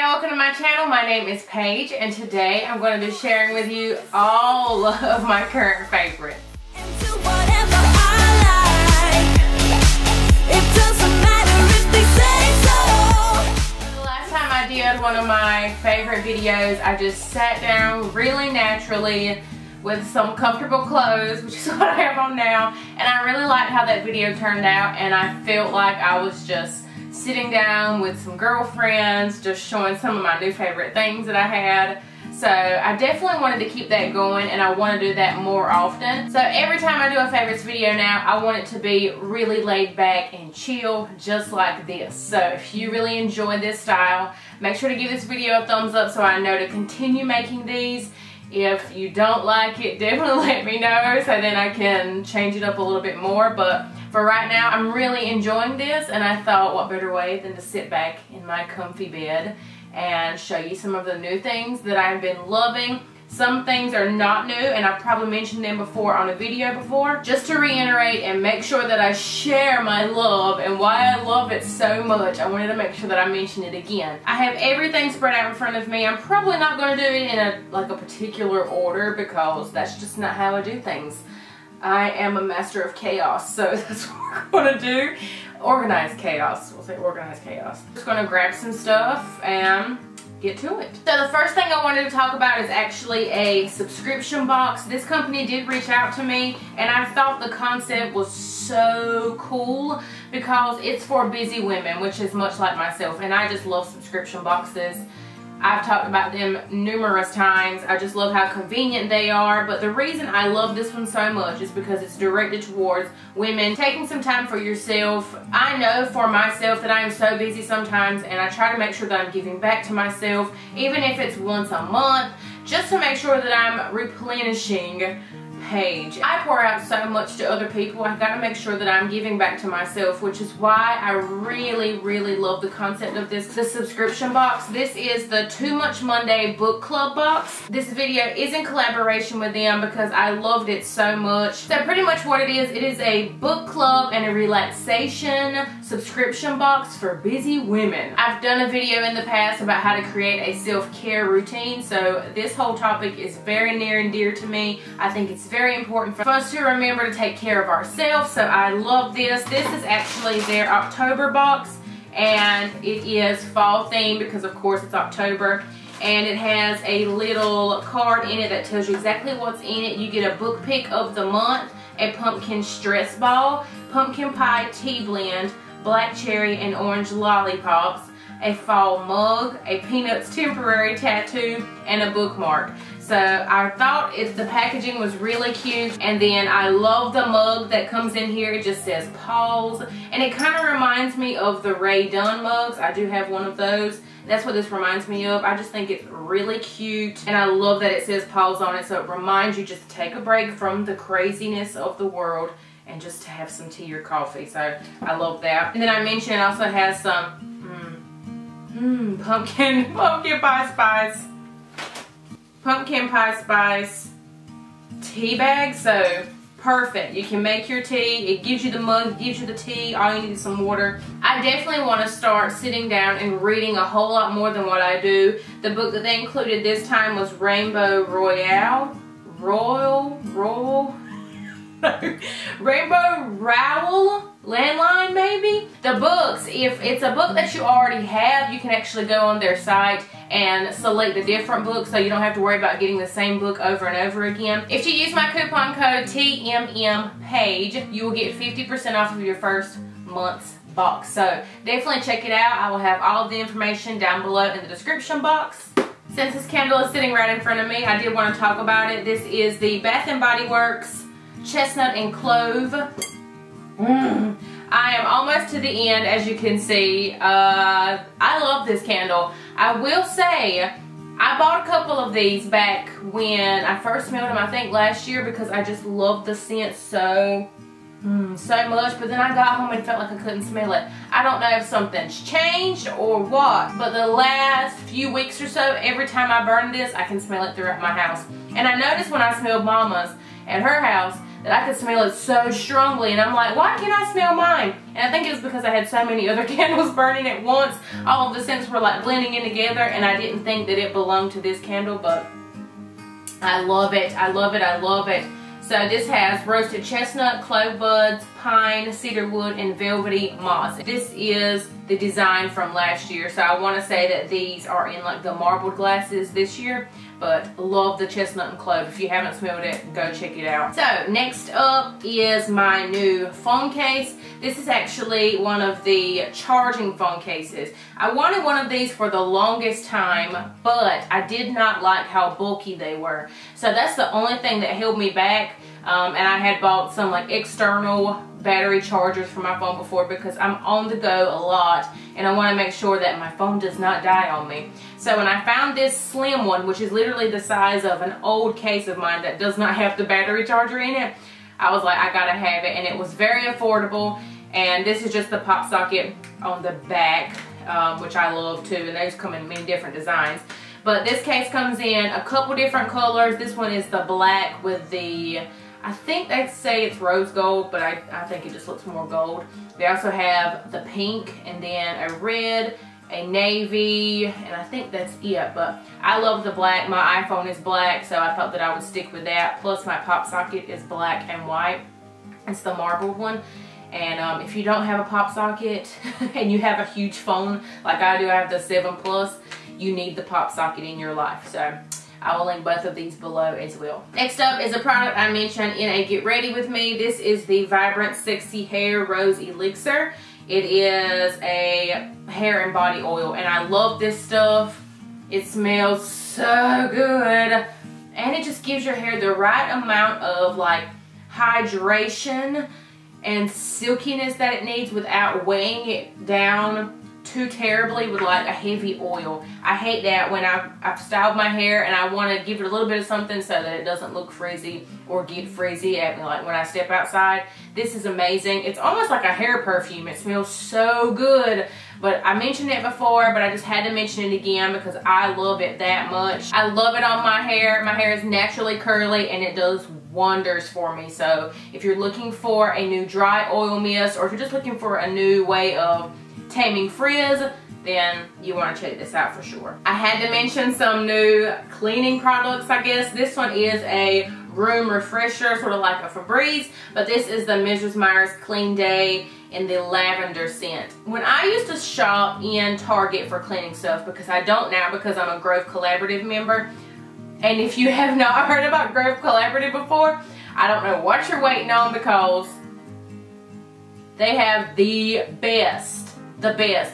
welcome to my channel. My name is Paige and today I'm going to be sharing with you all of my current favorites. The last time I did one of my favorite videos, I just sat down really naturally with some comfortable clothes, which is what I have on now, and I really liked how that video turned out, and I felt like I was just sitting down with some girlfriends, just showing some of my new favorite things that I had. So I definitely wanted to keep that going, and I want to do that more often. So every time I do a favorites video now, I want it to be really laid back and chill, just like this. So if you really enjoy this style, make sure to give this video a thumbs up so I know to continue making these. If you don't like it, definitely let me know so then I can change it up a little bit more. But for right now, I'm really enjoying this, and I thought what better way than to sit back in my comfy bed and show you some of the new things that I've been loving. Some things are not new, and I've probably mentioned them before on a video before. Just to reiterate and make sure that I share my love and why I love it so much, I wanted to make sure that I mention it again. I have everything spread out in front of me. I'm probably not going to do it in a particular order because that's just not how I do things. I am a master of chaos, so that's what we're going to do. Organized chaos. We'll say organized chaos. Just going to grab some stuff and get to it. So the first thing I wanted to talk about is actually a subscription box. This company did reach out to me, and I thought the concept was so cool because it's for busy women, which is much like myself, and I just love subscription boxes. I've talked about them numerous times. I just love how convenient they are, but the reason I love this one so much is because it's directed towards women taking some time for yourself. I know for myself that I am so busy sometimes, and I try to make sure that I'm giving back to myself, even if it's once a month, just to make sure that I'm replenishing Paige. I pour out so much to other people. I've got to make sure that I'm giving back to myself, which is why I really love the concept of this, the subscription box. This is the Too Much Monday book club box. This video is in collaboration with them because I loved it so much. So pretty much what it is a book club and a relaxation subscription box for busy women. I've done a video in the past about how to create a self-care routine, so this whole topic is very near and dear to me. I think it's very important for us to remember to take care of ourselves, so I love this. This is actually their October box, and it is fall themed because of course it's October, and it has a little card in it that tells you exactly what's in it. You get a book pick of the month, a pumpkin stress ball, pumpkin pie tea blend, black cherry and orange lollipops, a fall mug, a Peanuts temporary tattoo, and a bookmark. So I thought the packaging was really cute, and then I love the mug that comes in here. It just says pause, and it kind of reminds me of the Ray Dunn mugs. I do have one of those. That's what this reminds me of. I just think it's really cute, and I love that it says pause on it, so it reminds you just to take a break from the craziness of the world and just to have some tea or coffee. So I love that. And then I mentioned it also has some pumpkin pie spice. Pumpkin pie spice tea bag, so perfect. You can make your tea. It gives you the mug, it gives you the tea. All you need is some water. I definitely want to start sitting down and reading a whole lot more than what I do. The book that they included this time was Rainbow Rowell Landline, maybe? The books, if it's a book that you already have, you can actually go on their site and select a different book, so you don't have to worry about getting the same book over and over again. If you use my coupon code TMMPAGE, you will get 50% off of your first month's box. So definitely check it out. I will have all of the information down below in the description box. Since this candle is sitting right in front of me, I did want to talk about it. This is the Bath & Body Works Chestnut and Clove. I am almost to the end, as you can see. I love this candle. I will say, I bought a couple of these back when I first smelled them, I think last year, because I just loved the scent so much, but then I got home and felt like I couldn't smell it. I don't know if something's changed or what, but the last few weeks or so, every time I burn this, I can smell it throughout my house. And I noticed when I smelled Mama's at her house that I could smell it so strongly, and I'm like, why can't I smell mine? And I think it was because I had so many other candles burning at once. All of the scents were like blending in together, and I didn't think that it belonged to this candle, but I love it. I love it. I love it. So this has roasted chestnut, clove buds, pine, cedar wood, and velvety moss. This is the design from last year. So I want to say that these are in like the marbled glasses this year, but love the chestnut and clove. If you haven't smelled it, go check it out. So next up is my new phone case. This is actually one of the charging phone cases. I wanted one of these for the longest time, but I did not like how bulky they were. So that's the only thing that held me back. And I had bought some like external battery chargers for my phone before because I'm on the go a lot and I want to make sure that my phone does not die on me. So when I found this slim one, which is literally the size of an old case of mine that does not have the battery charger in it, I was like, I gotta have it, and it was very affordable. And this is just the pop socket on the back, which I love too, and those come in many different designs. But this case comes in a couple different colors. This one is the black with the, I think they say it's rose gold, but I think it just looks more gold. They also have the pink, and then a red, a navy, and I think that's it. But I love the black. My iPhone is black, so I thought that I would stick with that. Plus my pop socket is black and white. It's the marbled one. And if you don't have a pop socket and you have a huge phone like I do, I have the 7 Plus, you need the pop socket in your life. So I will link both of these below as well. Next up is a product I mentioned in a Get Ready With Me. This is the Vibrant Sexy Hair Rose Elixir. It is a hair and body oil, and I love this stuff. It smells so good, and it just gives your hair the right amount of like hydration and silkiness that it needs without weighing it down too terribly with like a heavy oil. I hate that when I've styled my hair and I want to give it a little bit of something so that it doesn't look frizzy or get frizzy at me like when I step outside. This is amazing. It's almost like a hair perfume. It smells so good. But I mentioned it before, but I just had to mention it again because I love it that much. I love it on my hair. My hair is naturally curly and it does wonders for me. So if you're looking for a new dry oil mist, or if you're just looking for a new way of taming frizz, then you want to check this out for sure. I had to mention some new cleaning products, I guess. This one is a room refresher, sort of like a Febreze, but this is the Mrs. Meyer's Clean Day in the lavender scent. When I used to shop in Target for cleaning stuff, because I don't now because I'm a Grove Collaborative member, and if you have not heard about Grove Collaborative before, I don't know what you're waiting on, because they have the best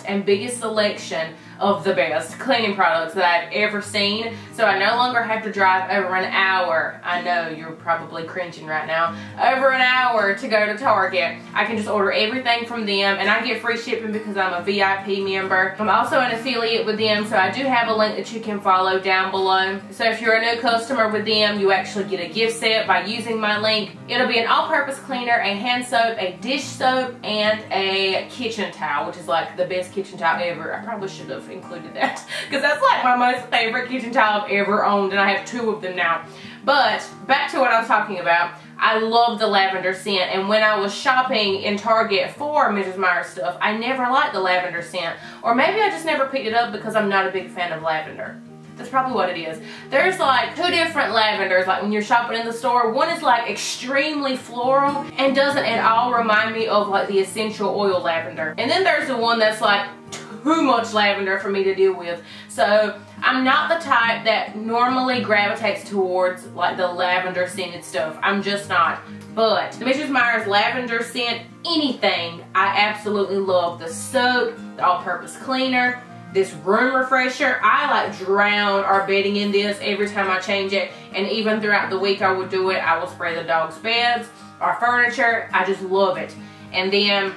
and biggest selection of the best cleaning products that I've ever seen. So I no longer have to drive over an hour. I know you're probably cringing right now. Over an hour to go to Target. I can just order everything from them, and I get free shipping because I'm a VIP member. I'm also an affiliate with them, so I do have a link that you can follow down below. So if you're a new customer with them, you actually get a gift set by using my link. It'll be an all-purpose cleaner, a hand soap, a dish soap, and a kitchen towel, which is like the best kitchen towel ever. I probably should have included that because that's like my most favorite kitchen towel I've ever owned, and I have 2 of them now. But back to what I was talking about, I love the lavender scent, and when I was shopping in Target for Mrs. Meyer stuff, I never liked the lavender scent, or maybe I just never picked it up because I'm not a big fan of lavender. That's probably what it is. There's like 2 different lavenders, like when you're shopping in the store. One is like extremely floral and doesn't at all remind me of like the essential oil lavender. And then there's the one that's like too much lavender for me to deal with. So I'm not the type that normally gravitates towards like the lavender scented stuff. I'm just not. But the Mrs. Meyer's lavender scent, anything, I absolutely love. The soap, the all-purpose cleaner, this room refresher. I like drown our bedding in this every time I change it, and even throughout the week I will do it. I will spray the dog's beds, our furniture. I just love it. And then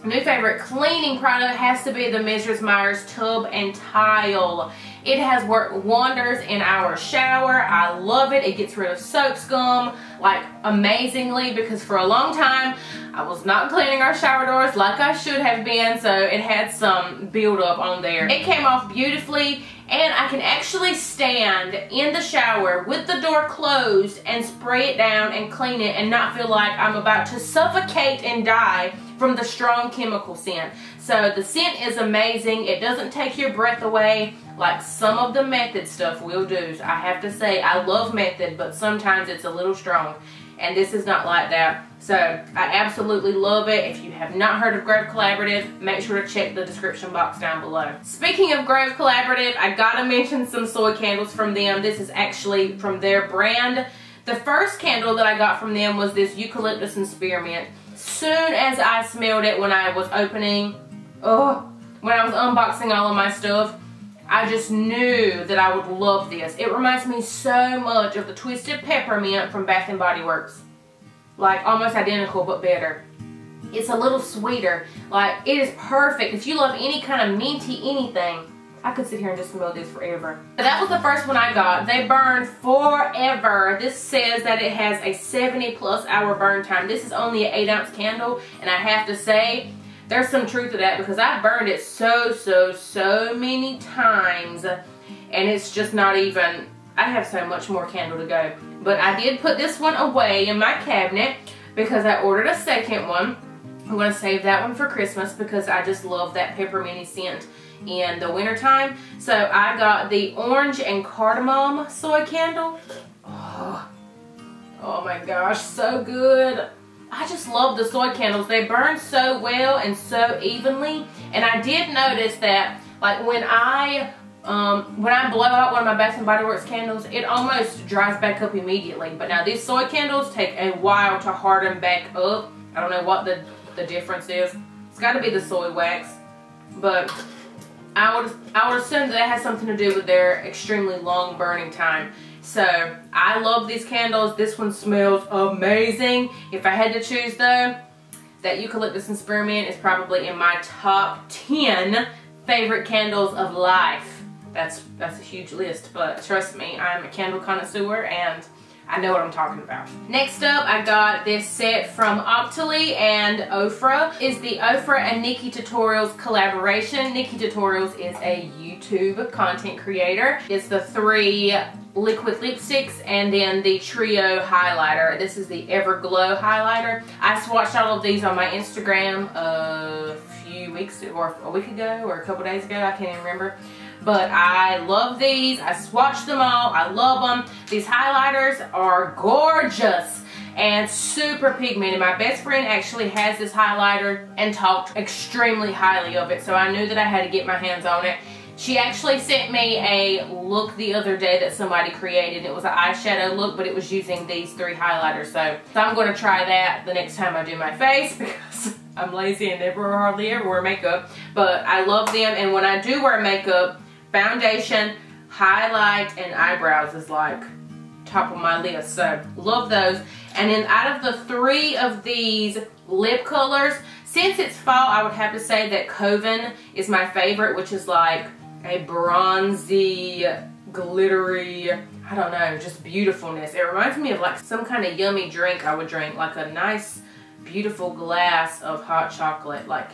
new favorite cleaning product has to be the Mrs. Meyer's Tub and Tile. It has worked wonders in our shower. I love it. It gets rid of soap scum like amazingly, because for a long time I was not cleaning our shower doors like I should have been, so it had some buildup on there. It came off beautifully, and I can actually stand in the shower with the door closed and spray it down and clean it and not feel like I'm about to suffocate and die from the strong chemical scent. So the scent is amazing. It doesn't take your breath away like some of the Method stuff will do. I have to say, I love Method, but sometimes it's a little strong, and this is not like that. So I absolutely love it. If you have not heard of Grove Collaborative, make sure to check the description box down below. Speaking of Grove Collaborative, I gotta mention some soy candles from them. This is actually from their brand. The first candle that I got from them was this eucalyptus and spearmint. Soon as I smelled it when I was opening, when I was unboxing all of my stuff, I just knew that I would love this. It reminds me so much of the Twisted Peppermint from Bath & Body Works. Like almost identical, but better. It's a little sweeter. Like, it is perfect. If you love any kind of minty anything, I could sit here and just smell this forever. So that was the first one I got. They burn forever. This says that it has a 70+ hour burn time. This is only an 8-ounce candle, and I have to say, there's some truth to that, because I've burned it so many times, and it's just not even, I have so much more candle to go. But I did put this one away in my cabinet because I ordered a second one. I'm going to save that one for Christmas because I just love that pepperminty scent in the wintertime. So I got the orange and cardamom soy candle. Oh my gosh, so good. I just love the soy candles. They burn so well and so evenly. And I did notice that, like, when I blow out one of my Bath & Body Works candles, it almost dries back up immediately. But now these soy candles take a while to harden back up. I don't know what the difference is. It's got to be the soy wax. But I would assume that it has something to do with their extremely long burning time. So I love these candles. This one smells amazing. If I had to choose though, that eucalyptus and spearmint is probably in my top 10 favorite candles of life. That's a huge list, but trust me, I'm a candle connoisseur and I know what I'm talking about. Next up, I got this set from Tilley and OFRA. It's the OFRA and Nikki Tutorials collaboration. Nikki Tutorials is a YouTube content creator. It's the 3 liquid lipsticks and then the trio highlighter. This is the Everglow highlighter. I swatched all of these on my Instagram a few weeks or a week ago or a couple days ago. I can't even remember. But I love these. I swatched them all. I love them. These highlighters are gorgeous and super pigmented. My best friend actually has this highlighter and talked extremely highly of it, so I knew that I had to get my hands on it. She actually sent me a look the other day that somebody created. It was an eyeshadow look, but it was using these 3 highlighters. So I'm going to try that the next time I do my face because I'm lazy and never or hardly ever wear makeup. But I love them, and when I do wear makeup, foundation, highlight, and eyebrows is like top of my list. So love those. And then out of the 3 of these lip colors, since it's fall, I would have to say that Coven is my favorite, which is like a bronzy, glittery, I don't know, just beautifulness. It reminds me of like some kind of yummy drink I would drink, like a nice, beautiful glass of hot chocolate. Like,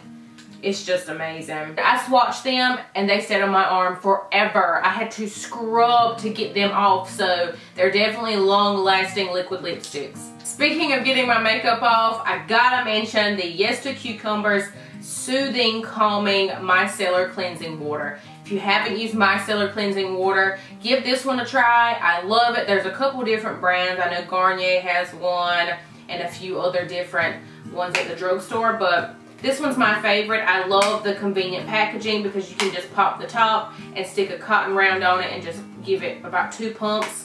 it's just amazing. I swatched them and they stayed on my arm forever. I had to scrub to get them off, so they're definitely long-lasting liquid lipsticks. Speaking of getting my makeup off, I gotta mention the Yes to Cucumbers Soothing Calming Micellar Cleansing Water. If you haven't used Micellar Cleansing Water, give this one a try. I love it. There's a couple different brands. I know Garnier has one and a few other different ones at the drugstore, but this one's my favorite. I love the convenient packaging because you can just pop the top and stick a cotton round on it and just give it about 2 pumps.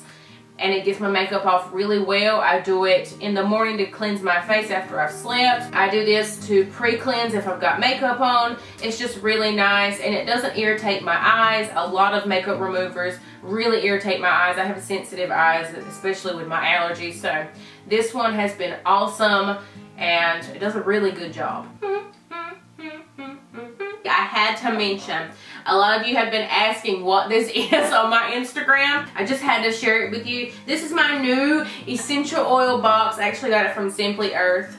And it gets my makeup off really well. I do it in the morning to cleanse my face after I've slept. I do this to pre-cleanse if I've got makeup on. It's just really nice and it doesn't irritate my eyes. A lot of makeup removers really irritate my eyes. I have sensitive eyes, especially with my allergies. So this one has been awesome and it does a really good job. I had to mention, a lot of you have been asking what this is on my Instagram. I just had to share it with you. This is my new essential oil box. I actually got it from Simply Earth,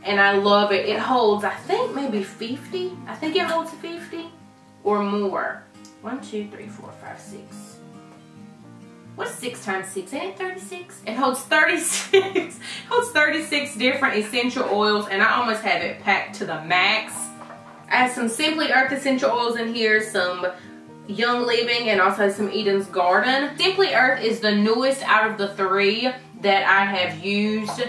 and I love it. It holds, I think, maybe 50. I think it holds 50 or more. 1, 2, 3, 4, 5, 6. What's 6 times 6? Ain't it 36? It holds 36. It holds 36 different essential oils, and I almost have it packed to the max. I have some Simply Earth essential oils in here, some Young Living, and also some Eden's Garden. Simply Earth is the newest out of the 3 that I have used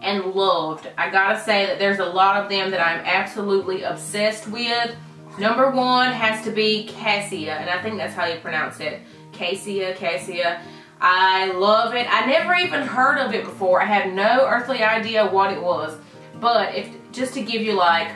and loved. I gotta say that there's a lot of them that I'm absolutely obsessed with. Number 1 has to be Cassia, and I think that's how you pronounce it. Cassia. I love it. I never even heard of it before. I had no earthly idea what it was. But just to give you like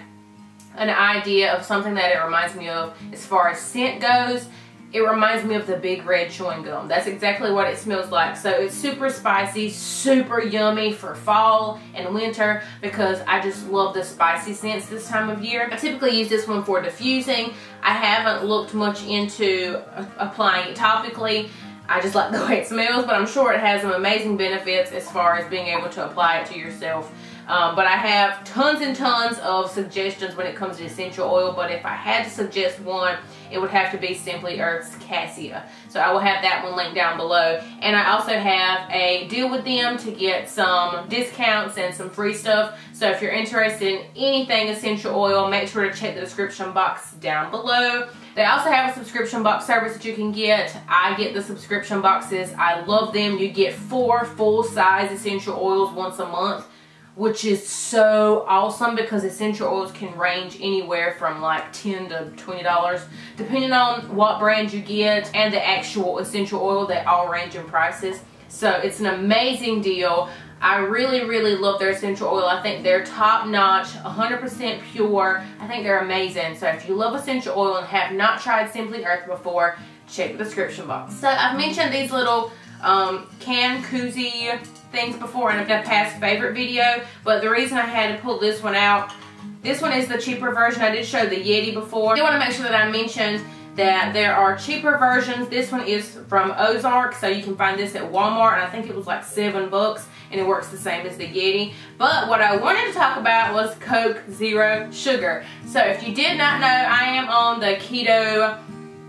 an idea of something that it reminds me of as far as scent goes, it reminds me of the Big Red chewing gum. That's exactly what it smells like. So it's super spicy, super yummy for fall and winter because I just love the spicy scents this time of year. I typically use this one for diffusing. I haven't looked much into applying it topically. I just like the way it smells, but I'm sure it has some amazing benefits as far as being able to apply it to yourself. But I have tons and tons of suggestions when it comes to essential oil, but if I had to suggest one, it would have to be Simply Earth's Cassia. So I will have that one linked down below. And I also have a deal with them to get some discounts and some free stuff. So if you're interested in anything essential oil, make sure to check the description box down below. They also have a subscription box service that you can get. I get the subscription boxes. I love them. You get 4 full-size essential oils once a month, which is so awesome because essential oils can range anywhere from like $10 to $20 depending on what brand you get and the actual essential oil. They all range in prices. So it's an amazing deal. I really love their essential oil. I think they're top notch, 100% pure. I think they're amazing. So if you love essential oil and have not tried Simply Earth before, check the description box. So I've mentioned these little can koozie things before in a past favorite video, but the reason I had to pull this one out, this one is the cheaper version. I did show the Yeti before. I want to make sure that I mentioned that there are cheaper versions. This one is from Ozark, so you can find this at Walmart, and I think it was like $7, and it works the same as the Yeti. But what I wanted to talk about was Coke Zero Sugar. So if you did not know, I am on the keto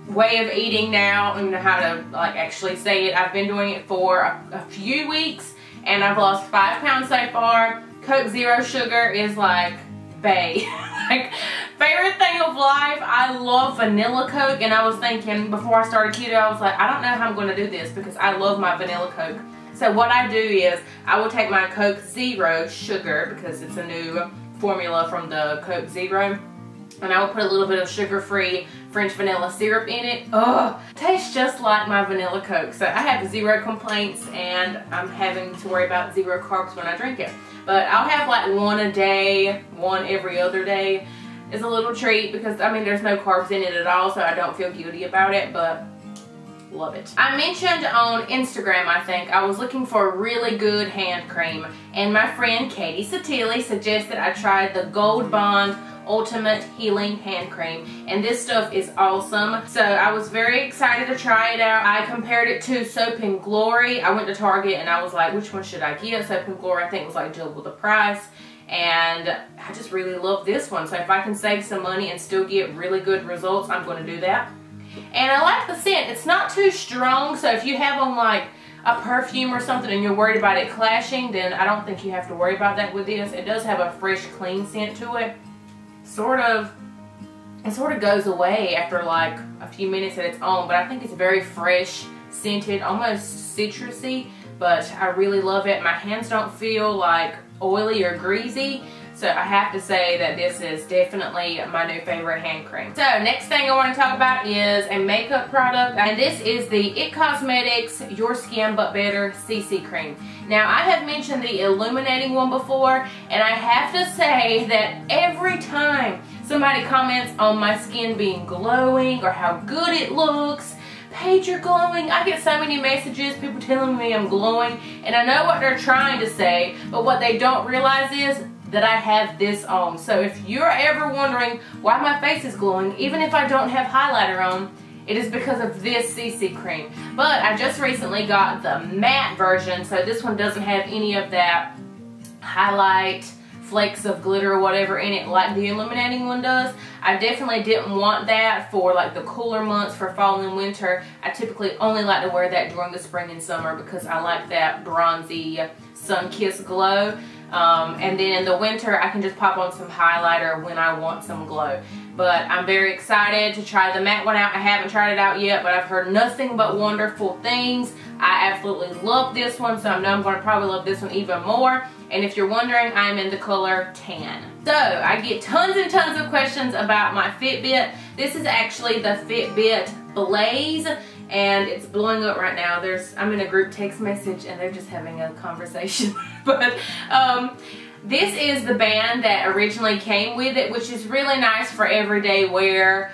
way of eating now. I don't know how to like actually say it. I've been doing it for a few weeks, and I've lost 5 pounds so far. Coke Zero Sugar is like bae. Like, favorite thing of life. I love vanilla Coke, and I was thinking before I started keto, I was like, I don't know how I'm going to do this because I love my vanilla Coke. So what I do is I will take my Coke Zero Sugar, because it's a new formula from the Coke Zero, and I will put a little bit of sugar-free French vanilla syrup in it. Oh, tastes just like my vanilla Coke. So I have 0 complaints, and I'm having to worry about 0 carbs when I drink it. But I'll have like 1 a day, 1 every other day. It's a little treat because, I mean, there's no carbs in it at all, so I don't feel guilty about it, but love it. I mentioned on Instagram, I think, I was looking for a really good hand cream, and my friend Katie Satili suggested I tried the Gold Bond Ultimate Healing Hand Cream, and this stuff is awesome. So I was very excited to try it out. I compared it to Soap and Glory. I went to Target and I was like, which one should I get? Soap and Glory, I think, was like double the price, and I just really love this one. So if I can save some money and still get really good results, I'm going to do that. And I like the scent. It's not too strong, so if you have on like a perfume or something and you're worried about it clashing, then I don't think you have to worry about that with this. It does have a fresh, clean scent to it. It sort of goes away after like a few minutes that it's on, but I think it's very fresh, scented, almost citrusy, but I really love it. My hands don't feel like oily or greasy, so I have to say that this is definitely my new favorite hand cream. So next thing I want to talk about is a makeup product, and this is the IT Cosmetics Your Skin But Better CC Cream. Now, I have mentioned the illuminating one before, and I have to say that every time somebody comments on my skin being glowing or how good it looks, Paige, you're glowing. I get so many messages, people telling me I'm glowing, and I know what they're trying to say, but what they don't realize is that I have this on. So if you're ever wondering why my face is glowing, even if I don't have highlighter on, it is because of this CC cream. But I just recently got the matte version, so this one doesn't have any of that highlight, flakes of glitter or whatever in it like the illuminating one does. I definitely didn't want that for like the cooler months, for fall and winter. I typically only like to wear that during the spring and summer because I like that bronzy sun-kissed glow. And then in the winter I can just pop on some highlighter when I want some glow. But I'm very excited to try the matte one out. I haven't tried it out yet, but I've heard nothing but wonderful things. I absolutely love this one, so I know I'm going to probably love this one even more. And if you're wondering, I'm in the color tan. So I get tons and tons of questions about my Fitbit. This is actually the Fitbit Blaze, and it's blowing up right now. I'm in a group text message and they're just having a conversation. But this is the band that originally came with it, which is really nice for everyday wear,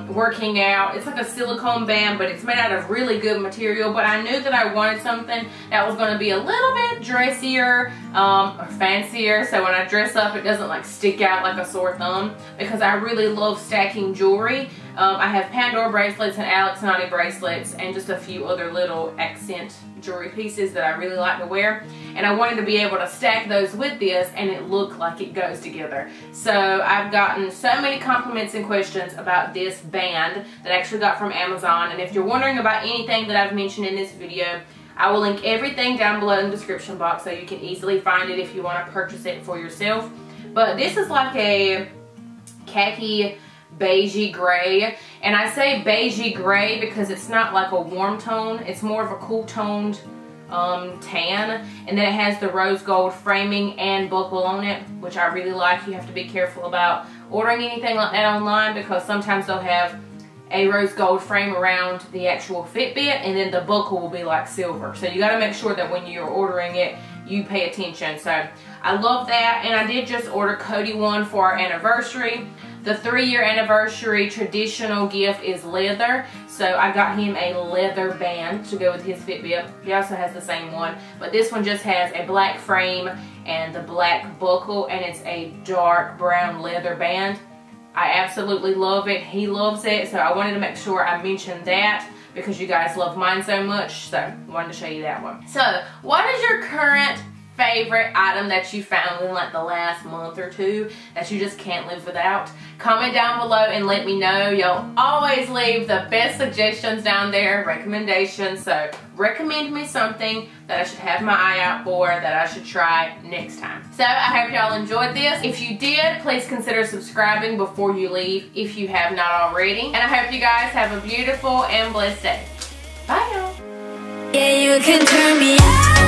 working out. It's like a silicone band, but it's made out of really good material. But I knew that I wanted something that was going to be a little bit dressier or fancier, so when I dress up it doesn't like stick out like a sore thumb, because I really love stacking jewelry. I have Pandora bracelets and Alex and Ani bracelets and just a few other little accent jewelry pieces that I really like to wear, and I wanted to be able to stack those with this and it looked like it goes together. So I've gotten so many compliments and questions about this band that I actually got from Amazon, and if you're wondering about anything that I've mentioned in this video, I will link everything down below in the description box so you can easily find it if you want to purchase it for yourself. But this is like a khaki beigey gray, and I say beigey gray because it's not like a warm tone, it's more of a cool toned tan, and then it has the rose gold framing and buckle on it, which I really like. You have to be careful about ordering anything like that online because sometimes they'll have a rose gold frame around the actual Fitbit and then the buckle will be like silver, so you got to make sure that when you're ordering it you pay attention. So I love that, and I did just order Cody one for our anniversary. The 3-year anniversary traditional gift is leather, so I got him a leather band to go with his Fitbit. He also has the same one, but this one just has a black frame and the black buckle, and it's a dark brown leather band. I absolutely love it. He loves it, so I wanted to make sure I mentioned that because you guys love mine so much, so I wanted to show you that one. So what is your current favorite item that you found in like the last month or two that you just can't live without? Comment down below and let me know. You'll always leave the best suggestions down there, recommendations. So recommend me something that I should have my eye out for, that I should try next time. So I hope y'all enjoyed this. If you did, please consider subscribing before you leave if you have not already. And I hope you guys have a beautiful and blessed day. Bye y'all. Yeah, you can turn me on.